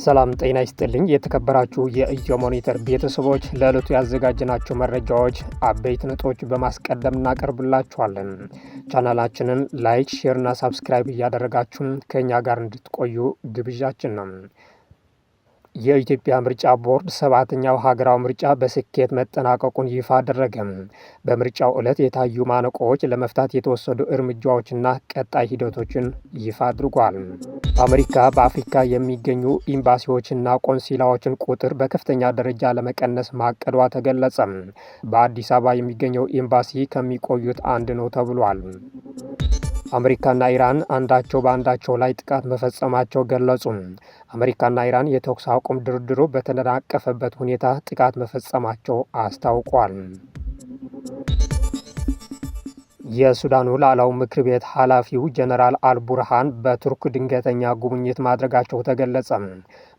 ሰላም ጤና ይስጥልኝ። የተከበራችሁ የኢትዮ ሞኒተር ቤተሰቦች ለዕለቱ ያዘጋጀናቸው መረጃዎች አበይት ነጥቦች በማስቀደም እናቀርብላችኋለን። ቻናላችንን ላይክ፣ ሼር እና ሳብስክራይብ እያደረጋችሁ ከእኛ ጋር እንድትቆዩ ግብዣችን ነው። የኢትዮጵያ ምርጫ ቦርድ 7ኛው ሀገራዊ ምርጫ በስኬት መጠናቀቁን ይፋ አደረገ። በምርጫው ዕለት የታዩ ማነቆዎች ለመፍታት የተወሰዱ እርምጃዎችና ቀጣይ ሂደቶችን ይፋ አድርጓል። አሜሪካ በአፍሪካ የሚገኙ ኤምባሲዎችና ቆንሲላዎችን ቁጥር በከፍተኛ ደረጃ ለመቀነስ ማቀዷ ተገለጸ። በአዲስ አበባ የሚገኘው ኤምባሲ ከሚቆዩት አንድ ነው ተብሏል። አሜሪካና ኢራን አንዳቸው በአንዳቸው ላይ ጥቃት መፈጸማቸው ገለጹ። አሜሪካና ኢራን የተኩስ አቁም ድርድሩ በተደናቀፈበት ሁኔታ ጥቃት መፈጸማቸው አስታውቋል። የሱዳኑ ሉዓላዊ ምክር ቤት ኃላፊው ጀነራል አልቡርሃን በቱርክ ድንገተኛ ጉብኝት ማድረጋቸው ተገለጸ።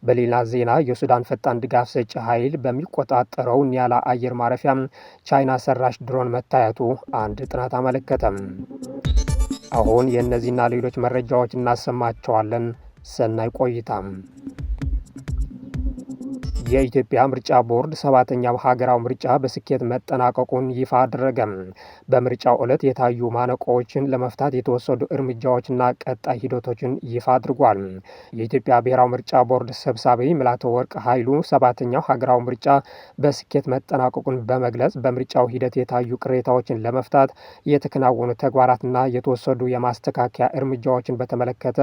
በሌላ ዜና የሱዳን ፈጣን ድጋፍ ሰጪ ኃይል በሚቆጣጠረው ኒያላ አየር ማረፊያ ቻይና ሰራሽ ድሮን መታየቱ አንድ ጥናት አመለከተም። አሁን የእነዚህና ሌሎች መረጃዎች እናሰማቸዋለን። ሰናይ ቆይታም። የኢትዮጵያ ምርጫ ቦርድ 7ኛው ሀገራዊ ምርጫ በስኬት መጠናቀቁን ይፋ አደረገ። በምርጫው ዕለት የታዩ ማነቆዎችን ለመፍታት የተወሰዱ እርምጃዎችና ቀጣይ ሂደቶችን ይፋ አድርጓል። የኢትዮጵያ ብሔራዊ ምርጫ ቦርድ ሰብሳቢ መላተወርቅ ኃይሉ 7ኛው ሀገራዊ ምርጫ በስኬት መጠናቀቁን በመግለጽ በምርጫው ሂደት የታዩ ቅሬታዎችን ለመፍታት የተከናወኑ ተግባራትና የተወሰዱ የማስተካከያ እርምጃዎችን በተመለከተ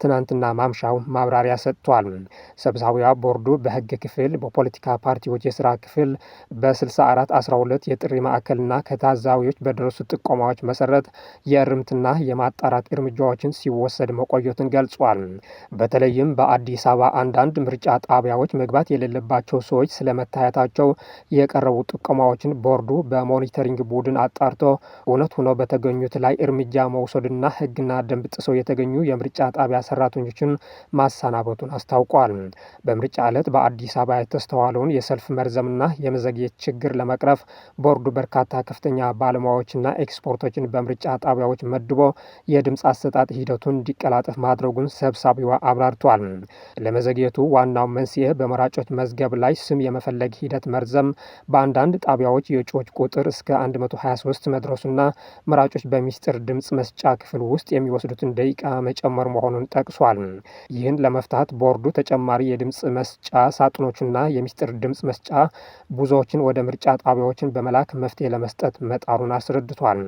ትናንትና ማምሻው ማብራሪያ ሰጥቷል። ሰብሳቢዋ ቦርዱ በሕግ ክፍል በፖለቲካ ፓርቲዎች የስራ ክፍል በ6412 የጥሪ ማዕከልና ከታዛቢዎች በደረሱ ጥቆማዎች መሰረት የእርምትና የማጣራት እርምጃዎችን ሲወሰድ መቆየቱን ገልጿል። በተለይም በአዲስ አበባ አንዳንድ ምርጫ ጣቢያዎች መግባት የሌለባቸው ሰዎች ስለመታየታቸው የቀረቡ ጥቆማዎችን ቦርዱ በሞኒተሪንግ ቡድን አጣርቶ እውነት ሆኖ በተገኙት ላይ እርምጃ መውሰድና ሕግና ደንብ ጥሰው የተገኙ የምርጫ ጣቢያ ሰራተኞችን ማሰናበቱን አስታውቋል። በምርጫ ዕለት በአዲስ አበባ የተስተዋለውን የሰልፍ መርዘምና የመዘግየት ችግር ለመቅረፍ ቦርዱ በርካታ ከፍተኛ ባለሙያዎችና ኤክስፐርቶችን በምርጫ ጣቢያዎች መድቦ የድምፅ አሰጣጥ ሂደቱን እንዲቀላጠፍ ማድረጉን ሰብሳቢዋ አብራርቷል። ለመዘግየቱ ዋናው መንስኤ በመራጮች መዝገብ ላይ ስም የመፈለግ ሂደት መርዘም፣ በአንዳንድ ጣቢያዎች የእጩዎች ቁጥር እስከ 123 መድረሱና መራጮች በሚስጥር ድምፅ መስጫ ክፍል ውስጥ የሚወስዱትን ደቂቃ መጨመር መሆኑን ጠቅሷል። ይህን ለመፍታት ቦርዱ ተጨማሪ የድምፅ መስጫ ሳጥኖችና የሚስጥር ድምፅ መስጫ ብዙዎችን ወደ ምርጫ ጣቢያዎችን በመላክ መፍትሄ ለመስጠት መጣሩን አስረድቷል።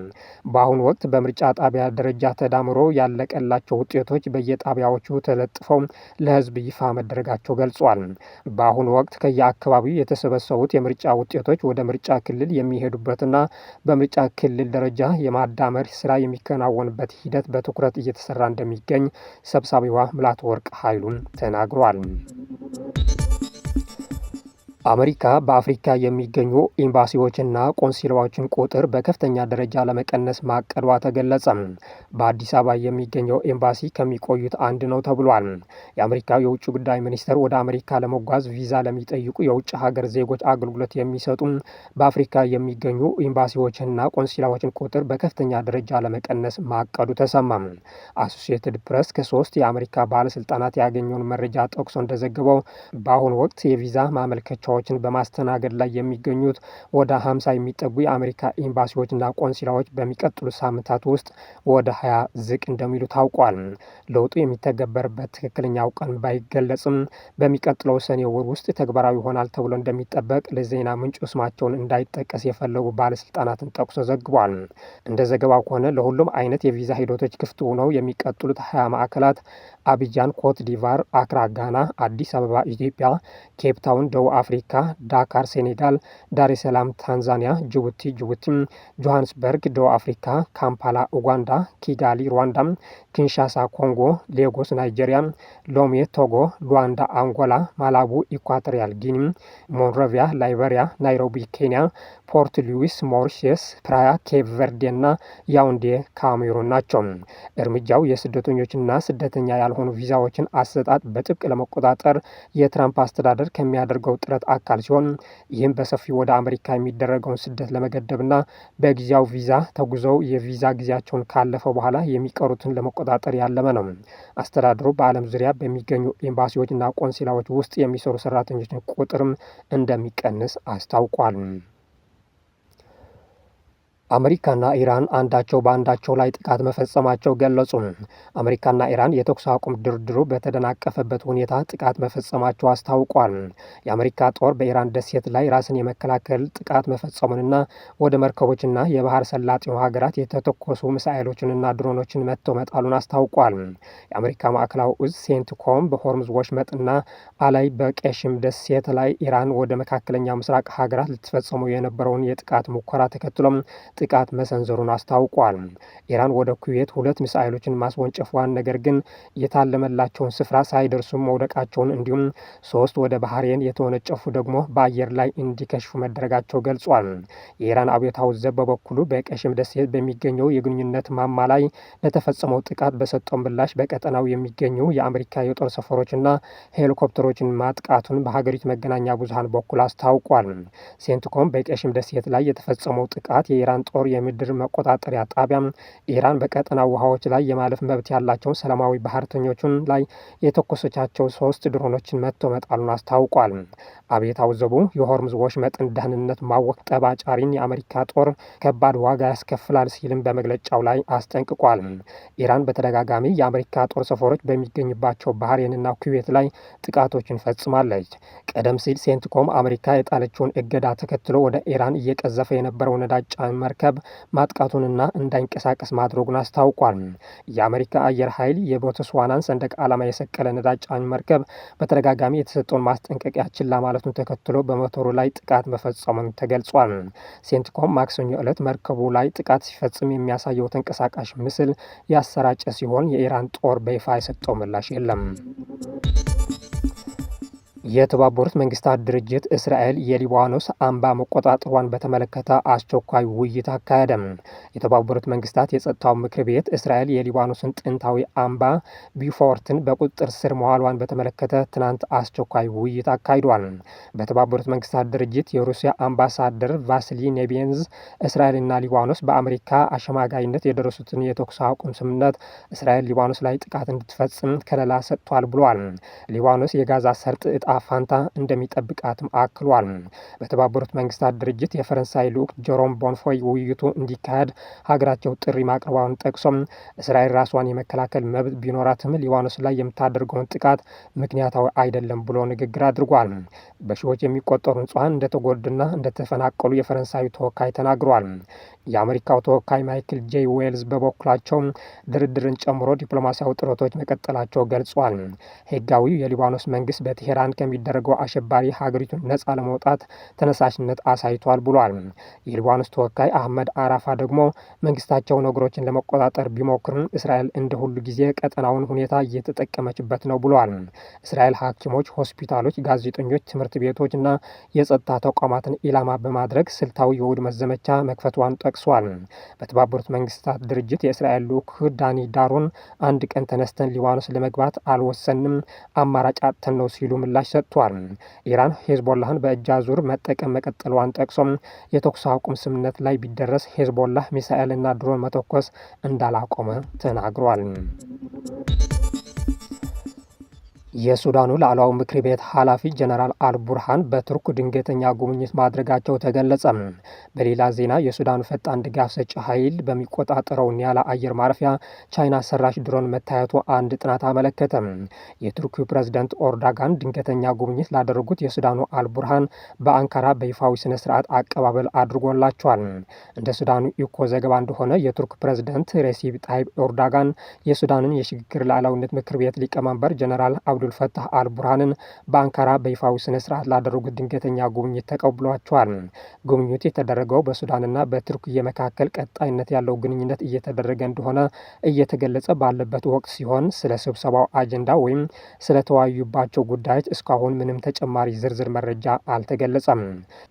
በአሁኑ ወቅት በምርጫ ጣቢያ ደረጃ ተዳምሮ ያለቀላቸው ውጤቶች በየጣቢያዎቹ ተለጥፈው ለሕዝብ ይፋ መደረጋቸው ገልጿል። በአሁኑ ወቅት ከየአካባቢው የተሰበሰቡት የምርጫ ውጤቶች ወደ ምርጫ ክልል የሚሄዱበትና በምርጫ ክልል ደረጃ የማዳመር ስራ የሚከናወንበት ሂደት በትኩረት እየተሰራ እንደሚገኝ ሰብሳቢዋ መላተወርቅ ኃይሉን ተናግሯል። አሜሪካ በአፍሪካ የሚገኙ ኤምባሲዎችና ቆንሲላዎችን ቁጥር በከፍተኛ ደረጃ ለመቀነስ ማቀዷ ተገለጸ። በአዲስ አበባ የሚገኘው ኤምባሲ ከሚቆዩት አንድ ነው ተብሏል። የአሜሪካ የውጭ ጉዳይ ሚኒስቴር ወደ አሜሪካ ለመጓዝ ቪዛ ለሚጠይቁ የውጭ ሀገር ዜጎች አገልግሎት የሚሰጡ በአፍሪካ የሚገኙ ኤምባሲዎችና ቆንሲላዎችን ቁጥር በከፍተኛ ደረጃ ለመቀነስ ማቀዱ ተሰማ። አሶሲየትድ ፕሬስ ከ3 የአሜሪካ ባለስልጣናት ያገኘውን መረጃ ጠቅሶ እንደዘገበው በአሁኑ ወቅት የቪዛ ማመልከቻ ችን በማስተናገድ ላይ የሚገኙት ወደ 50 የሚጠጉ የአሜሪካ ኤምባሲዎችና ቆንሲላዎች በሚቀጥሉ ሳምንታት ውስጥ ወደ 20 ዝቅ እንደሚሉ ታውቋል። ለውጡ የሚተገበርበት ትክክለኛው ቀን ባይገለጽም በሚቀጥለው ሰኔ ወር ውስጥ ተግባራዊ ይሆናል ተብሎ እንደሚጠበቅ ለዜና ምንጩ ስማቸውን እንዳይጠቀስ የፈለጉ ባለስልጣናትን ጠቅሶ ዘግቧል። እንደ ዘገባው ከሆነ ለሁሉም አይነት የቪዛ ሂደቶች ክፍት ሆነው የሚቀጥሉት 20 ማዕከላት አቢጃን ኮት ዲቫር፣ አክራ ጋና፣ አዲስ አበባ ኢትዮጵያ፣ ኬፕታውን ደቡብ አፍሪካ፣ ዳካር ሴኔጋል፣ ዳሬሰላም ታንዛኒያ፣ ጅቡቲ ጆሃንስበርግ ደቡብ አፍሪካ፣ ካምፓላ ኡጋንዳ፣ ኪጋሊ ሩዋንዳ፣ ኪንሻሳ ኮንጎ፣ ሌጎስ ናይጄሪያ፣ ሎሜ ቶጎ፣ ሉዋንዳ አንጎላ፣ ማላቡ ኢኳቶሪያል ጊኒ፣ ሞንሮቪያ ላይቤሪያ፣ ናይሮቢ ኬንያ፣ ፖርት ሉዊስ ሞሪሸስ፣ ፕራያ ኬፕ ቨርዴና ያውንዴ ካሜሩን ናቸው። እርምጃው የስደተኞችና ስደተኛ ያልሆኑ ያልሆኑ ቪዛዎችን አሰጣጥ በጥብቅ ለመቆጣጠር የትራምፕ አስተዳደር ከሚያደርገው ጥረት አካል ሲሆን ይህም በሰፊው ወደ አሜሪካ የሚደረገውን ስደት ለመገደብና በጊዜያዊ ቪዛ ተጉዘው የቪዛ ጊዜያቸውን ካለፈ በኋላ የሚቀሩትን ለመቆጣጠር ያለመ ነው። አስተዳደሩ በዓለም ዙሪያ በሚገኙ ኤምባሲዎችና ቆንሲላዎች ውስጥ የሚሰሩ ሰራተኞችን ቁጥርም እንደሚቀንስ አስታውቋል። አሜሪካና ኢራን አንዳቸው በአንዳቸው ላይ ጥቃት መፈጸማቸው ገለጹ። አሜሪካና ኢራን የተኩስ አቁም ድርድሩ በተደናቀፈበት ሁኔታ ጥቃት መፈጸማቸው አስታውቋል። የአሜሪካ ጦር በኢራን ደሴት ላይ ራስን የመከላከል ጥቃት መፈጸሙንና ወደ መርከቦችና የባህር ሰላጤው ሀገራት የተተኮሱ ሚሳኤሎችንና ድሮኖችን መትቶ መጣሉን አስታውቋል። የአሜሪካ ማዕከላዊ እዝ ሴንትኮም በሆርሙዝ ወሽመጥና አላይ በቄሽም ደሴት ላይ ኢራን ወደ መካከለኛው ምስራቅ ሀገራት ልትፈጸመው የነበረውን የጥቃት ሙከራ ተከትሎም ጥቃት መሰንዘሩን አስታውቋል። ኢራን ወደ ኩዌት 2 ሚሳኤሎችን ማስወንጨፏን፣ ነገር ግን የታለመላቸውን ስፍራ ሳይደርሱም መውደቃቸውን እንዲሁም 3 ወደ ባህሬን የተወነጨፉ ደግሞ በአየር ላይ እንዲከሽፉ መደረጋቸው ገልጿል። የኢራን አብዮታዊ ዘብ በበኩሉ በቀሽም ደሴት በሚገኘው የግንኙነት ማማ ላይ ለተፈጸመው ጥቃት በሰጠው ምላሽ በቀጠናው የሚገኙ የአሜሪካ የጦር ሰፈሮችና ሄሊኮፕተሮችን ማጥቃቱን በሀገሪቱ መገናኛ ብዙሃን በኩል አስታውቋል። ሴንትኮም በቀሽም ደሴት ላይ የተፈጸመው ጥቃት የኢራን ጦር የምድር መቆጣጠሪያ ጣቢያ ኢራን በቀጠናው ውሃዎች ላይ የማለፍ መብት ያላቸውን ሰላማዊ ባህርተኞችን ላይ የተኮሰቻቸው 3 ድሮኖችን መትቶ መጣሉን አስታውቋል። አብዮታዊ ዘቡ የሆርሙዝ ወሽመጥን ደህንነት ማወክ ጠባጫሪን የአሜሪካ ጦር ከባድ ዋጋ ያስከፍላል ሲልም በመግለጫው ላይ አስጠንቅቋል። ኢራን በተደጋጋሚ የአሜሪካ ጦር ሰፈሮች በሚገኙባቸው ባህሬንና ኩዌት ላይ ጥቃቶችን ፈጽማለች። ቀደም ሲል ሴንትኮም አሜሪካ የጣለችውን እገዳ ተከትሎ ወደ ኢራን እየቀዘፈ የነበረው ነዳጅ ጫኝ መርከብ ማጥቃቱንና እንዳይንቀሳቀስ ማድረጉን አስታውቋል። የአሜሪካ አየር ኃይል የቦትስዋናን ሰንደቅ ዓላማ የሰቀለ ነዳጅ ጫኝ መርከብ በተደጋጋሚ የተሰጠውን ማስጠንቀቂያ ችላ ማለቱን ተከትሎ በሞተሩ ላይ ጥቃት መፈጸሙን ተገልጿል። ሴንትኮም ማክሰኞ ዕለት መርከቡ ላይ ጥቃት ሲፈጽም የሚያሳየው ተንቀሳቃሽ ምስል ያሰራጨ ሲሆን የኢራን ጦር በይፋ የሰጠው ምላሽ የለም። የተባበሩት መንግስታት ድርጅት እስራኤል የሊባኖስ አምባ መቆጣጠሯን በተመለከተ አስቸኳይ ውይይት አካሄደ። የተባበሩት መንግስታት የጸጥታው ምክር ቤት እስራኤል የሊባኖስን ጥንታዊ አምባ ቢፎርትን በቁጥጥር ስር መዋሏን በተመለከተ ትናንት አስቸኳይ ውይይት አካሂዷል። በተባበሩት መንግስታት ድርጅት የሩሲያ አምባሳደር ቫሲሊ ኔቤንዝ እስራኤልና ሊባኖስ በአሜሪካ አሸማጋይነት የደረሱትን የተኩስ አቁም ስምምነት እስራኤል ሊባኖስ ላይ ጥቃት እንድትፈጽም ከለላ ሰጥቷል ብሏል። ሊባኖስ የጋዛ ሰርጥ እጣ ፋንታ እንደሚጠብቃትም አክሏል። በተባበሩት መንግስታት ድርጅት የፈረንሳይ ልዑክ ጀሮም ቦንፎይ ውይይቱ እንዲካሄድ ሀገራቸው ጥሪ ማቅረቧን ጠቅሶም እስራኤል ራሷን የመከላከል መብት ቢኖራትም ሊባኖስ ላይ የምታደርገውን ጥቃት ምክንያታዊ አይደለም ብሎ ንግግር አድርጓል። በሺዎች የሚቆጠሩ ንጹሐን እንደተጎዱና እንደተፈናቀሉ የፈረንሳዩ ተወካይ ተናግሯል። የአሜሪካው ተወካይ ማይክል ጄ ዌልዝ በበኩላቸው ድርድርን ጨምሮ ዲፕሎማሲያዊ ጥረቶች መቀጠላቸው ገልጿል። ህጋዊው የሊባኖስ መንግስት በቴሄራን ከሚደረገው አሸባሪ ሀገሪቱን ነጻ ለመውጣት ተነሳሽነት አሳይቷል ብሏል። የሊባኖስ ተወካይ አህመድ አራፋ ደግሞ መንግስታቸው ነገሮችን ለመቆጣጠር ቢሞክርም እስራኤል እንደ ሁሉ ጊዜ ቀጠናውን ሁኔታ እየተጠቀመችበት ነው ብሏል። እስራኤል ሐኪሞች፣ ሆስፒታሎች፣ ጋዜጠኞች፣ ትምህርት ቤቶች እና የጸጥታ ተቋማትን ኢላማ በማድረግ ስልታዊ የውድመት ዘመቻ መክፈቷን ጠቅሷል። በተባበሩት መንግስታት ድርጅት የእስራኤል ልዑክ ዳኒ ዳሮን አንድ ቀን ተነስተን ሊባኖስ ለመግባት አልወሰንም፣ አማራጭ አጥተን ነው ሲሉ ምላሽ ሰጥቷል። ኢራን ሄዝቦላህን በእጅ አዙር መጠቀም መቀጠሏን ጠቅሶም የተኩስ አቁም ስምምነት ላይ ቢደረስ ሄዝቦላህ ሚሳኤልና ድሮን መተኮስ እንዳላቆመ ተናግሯል። የሱዳኑ ሉዓላዊ ምክር ቤት ኃላፊ ጀነራል አልቡርሃን በቱርክ ድንገተኛ ጉብኝት ማድረጋቸው ተገለጸ። በሌላ ዜና የሱዳኑ ፈጣን ድጋፍ ሰጪ ኃይል በሚቆጣጠረው ኒያላ አየር ማረፊያ ቻይና ሰራሽ ድሮን መታየቱ አንድ ጥናት አመለከተ። የቱርኩ ፕሬዝዳንት ኤርዶጋን ድንገተኛ ጉብኝት ላደረጉት የሱዳኑ አልቡርሃን በአንካራ በይፋዊ ስነ ስርዓት አቀባበል አድርጎላቸዋል። እንደ ሱዳኑ ኢኮ ዘገባ እንደሆነ የቱርክ ፕሬዝዳንት ሬሲፕ ታይብ ኤርዶጋን የሱዳንን የሽግግር ሉዓላዊነት ምክር ቤት ሊቀመንበር ጀነራል አብዱል ፈታህ አልቡርሃንን በአንካራ በይፋዊ ስነ ስርዓት ላደረጉት ድንገተኛ ጉብኝት ተቀብሏቸዋል። ጉብኝቱ የተደረገው በሱዳንና በቱርክዬ መካከል ቀጣይነት ያለው ግንኙነት እየተደረገ እንደሆነ እየተገለጸ ባለበት ወቅት ሲሆን ስለ ስብሰባው አጀንዳ ወይም ስለተወያዩባቸው ጉዳዮች እስካሁን ምንም ተጨማሪ ዝርዝር መረጃ አልተገለጸም።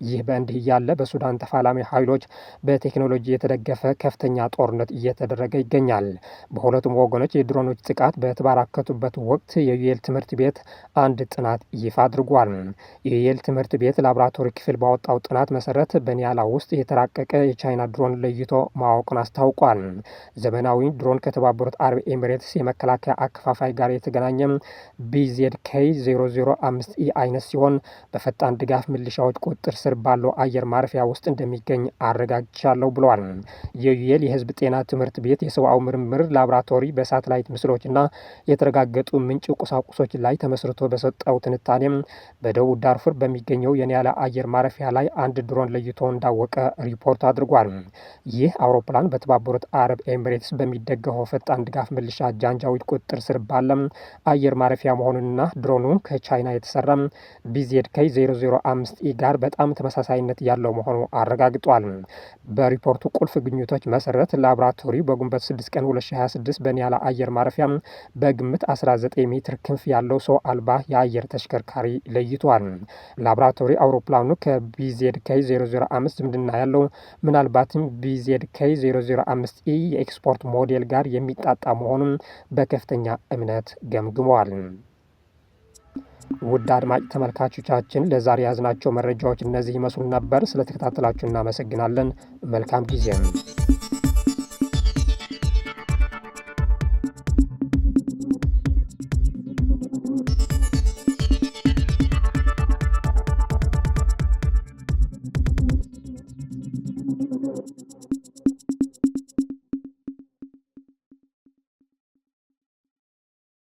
ይህ በእንዲህ እያለ በሱዳን ተፋላሚ ኃይሎች በቴክኖሎጂ የተደገፈ ከፍተኛ ጦርነት እየተደረገ ይገኛል። በሁለቱም ወገኖች የድሮኖች ጥቃት በተበራከቱበት ወቅት የዩኤል ትምህርት ቤት አንድ ጥናት ይፋ አድርጓል። የዩኤል ትምህርት ቤት ላቦራቶሪ ክፍል ባወጣው ጥናት መሰረት በኒያላ ውስጥ የተራቀቀ የቻይና ድሮን ለይቶ ማወቁን አስታውቋል። ዘመናዊ ድሮን ከተባበሩት አረብ ኤሚሬትስ የመከላከያ አከፋፋይ ጋር የተገናኘ BZK 005E አይነት ሲሆን በፈጣን ድጋፍ ሚሊሻዎች ቁጥጥር ስር ባለው አየር ማረፊያ ውስጥ እንደሚገኝ አረጋግጫለሁ ብለዋል። የዩኤል የህዝብ ጤና ትምህርት ቤት የሰብአዊ ምርምር ላቦራቶሪ በሳተላይት ምስሎችና የተረጋገጡ ምንጭ ቁሳቁሶች ላይ ተመስርቶ በሰጠው ትንታኔም በደቡብ ዳርፉር በሚገኘው የኒያላ አየር ማረፊያ ላይ አንድ ድሮን ለይቶ እንዳወቀ ሪፖርት አድርጓል። ይህ አውሮፕላን በተባበሩት አረብ ኤሚሬትስ በሚደገፈው ፈጣን ድጋፍ ሚሊሻ ጃንጃዊድ ቁጥጥር ስር ባለም አየር ማረፊያ መሆኑንና ድሮኑ ከቻይና የተሰራ BZK 005E ጋር በጣም ተመሳሳይነት ያለው መሆኑ አረጋግጧል። በሪፖርቱ ቁልፍ ግኝቶች መሰረት ላቦራቶሪ በግንቦት 6 ቀን 2026 በኒያላ አየር ማረፊያ በግምት 19 ሜትር ክንፍ ያለው ሰው አልባ የአየር ተሽከርካሪ ለይቷል። ላቦራቶሪ አውሮፕላኑ ከBZK 005 ዝምድና ያለው ምናልባትም BZK 005E የኤክስፖርት ሞዴል ጋር የሚጣጣ መሆኑን በከፍተኛ እምነት ገምግመዋል። ውድ አድማጭ ተመልካቾቻችን ለዛሬ ያዝናቸው መረጃዎች እነዚህ ይመስሉ ነበር። ስለተከታተላችሁ እናመሰግናለን። መልካም ጊዜ።